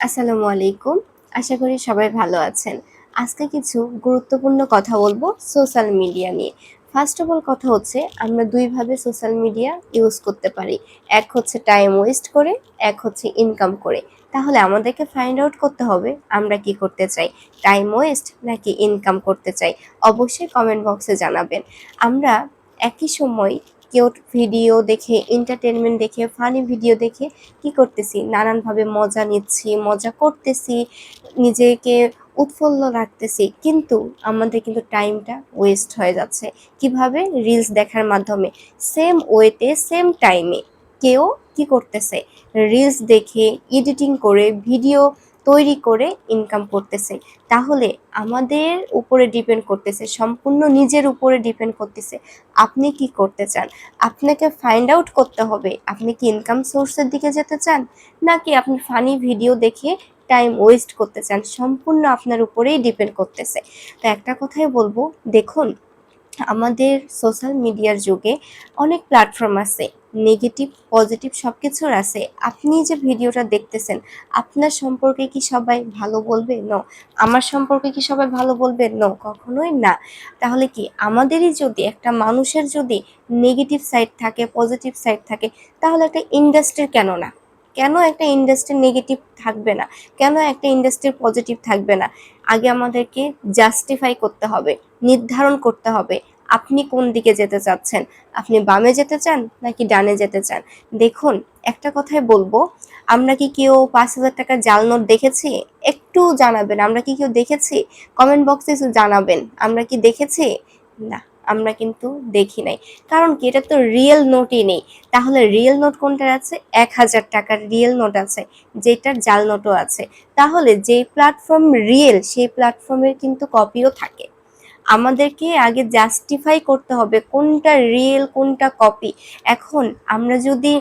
আসসালামু আলাইকুম। আশা করি সবাই ভালো আছেন। আজকে কিছু গুরুত্বপূর্ণ কথা বলবো সোশ্যাল মিডিয়া নিয়ে। ফার্স্ট অফ অল কথা হচ্ছে আমরা ২ ভাবে সোশ্যাল মিডিয়া ইউজ করতে পারি। এক হচ্ছে টাইম ওয়েস্ট করে, এক হচ্ছে ইনকাম করে। তাহলে আমাদেরকে ফাইন্ড আউট করতে হবে আমরা কি করতে চাই? টাইম ওয়েস্ট নাকি ইনকাম করতে চাই? অবশ্যই কমেন্ট বক্সে জানাবেন। আমরা একই সময় কেউ ভিডিও দেখে, এন্টারটেইনমেন্ট দেখে, ফানি ভিডিও দেখে কি করতেছি? নানানভাবে মজা নিচ্ছি, মজা করতেছি, নিজেকে উৎফুল্ল রাখতেছি। কিন্তু আমাদের কিন্তু টাইমটা ওয়েস্ট হয়ে যাচ্ছে। কিভাবে? রিলস দেখার মাধ্যমে। সেম ওয়েতে, সেম টাইমে কেউ কি করতেছে? রিলস দেখে, এডিটিং করে, ভিডিও তৈরি করে ইনকাম করতেছে। তাহলে আমাদের উপরে ডিপেন্ড করতেছে, সম্পূর্ণ নিজের উপরে ডিপেন্ড করতেছে। আপনি কি করতে চান? আপনাকে ফাইন্ড আউট করতে হবে আপনি কি ইনকাম সোর্সের দিকে যেতে চান নাকি আপনি ফানি ভিডিও দেখে টাইম ওয়েস্ট করতে চান। সম্পূর্ণ আপনার উপরেই ডিপেন্ড করতেছে। তো একটা কথাই বলবো, দেখুন আমাদের সোশ্যাল মিডিয়ার যুগে অনেক প্ল্যাটফর্ম আছে, নেগেটিভ পজিটিভ সব কিছুর আছে। আপনি যে ভিডিওটা দেখতেছেন আপনার সম্পর্কে কি সবাই ভালো বলবে? নো। আমার সম্পর্কে কি সবাই ভালো বলবে? নো, কখনোই না। তাহলে কি আমাদেরই যদি, একটা মানুষের যদি নেগেটিভ সাইড থাকে, পজিটিভ সাইড থাকে, তাহলে একটা ইন্ডাস্ট্রির কেন না? কেন একটা ইন্ডাস্ট্রির নেগেটিভ থাকবে না? কেন একটা ইন্ডাস্ট্রির পজিটিভ থাকবে না? আগে আমাদেরকে জাস্টিফাই করতে হবে, নির্ধারণ করতে হবে আপনি কোন দিকে যেতে চাচ্ছেন। আপনি বামে যেতে চান নাকি ডানে যেতে চান? দেখুন একটা কথাই বলবো, আমরা কি কেউ ৫,০০০ টাকার জাল নোট দেখেছি? একটু জানাবেন, আমরা কি কেউ দেখেছি? কমেন্ট বক্সে জানাবেন আমরা কি দেখেছি? না, আমরা কিন্তু দেখি নাই। কারণ কি, এটা তো রিয়েল নোটই নেই। তাহলে রিয়েল নোট কোনটার আছে? ১,০০০ টাকার রিয়েল নোট আছে, যেটার জাল নোটও আছে। তাহলে যেই প্ল্যাটফর্ম রিয়েল সেই প্ল্যাটফর্মের কিন্তু কপিও থাকে। আমাদেরকে আগে জাস্টিফাই করতে হবে কোনটা রিয়েল কোনটা কপি। এখন আমরা যদি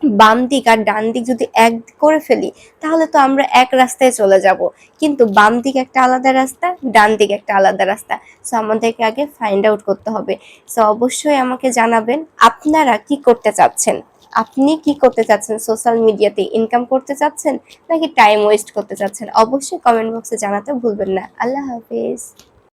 বাম দিক আর ডান দিক যদি এক করে ফেলি তাহলে তো আমরা এক রাস্তায় চলে যাব, কিন্তু বাম দিক একটা আলাদা রাস্তা, ডান দিক একটা আলাদা রাস্তা। সো আমাদেরকে আগে ফাইন্ড আউট করতে হবে। সো অবশ্যই আমাকে জানাবেন আপনারা কি করতে চাচ্ছেন। আপনি কি করতে চাচ্ছেন? সোশ্যাল মিডিয়াতে ইনকাম করতে চাচ্ছেন নাকি টাইম ওয়েস্ট করতে চাচ্ছেন? অবশ্যই কমেন্ট বক্সে জানাতে ভুলবেন না। আল্লাহ হাফেজ।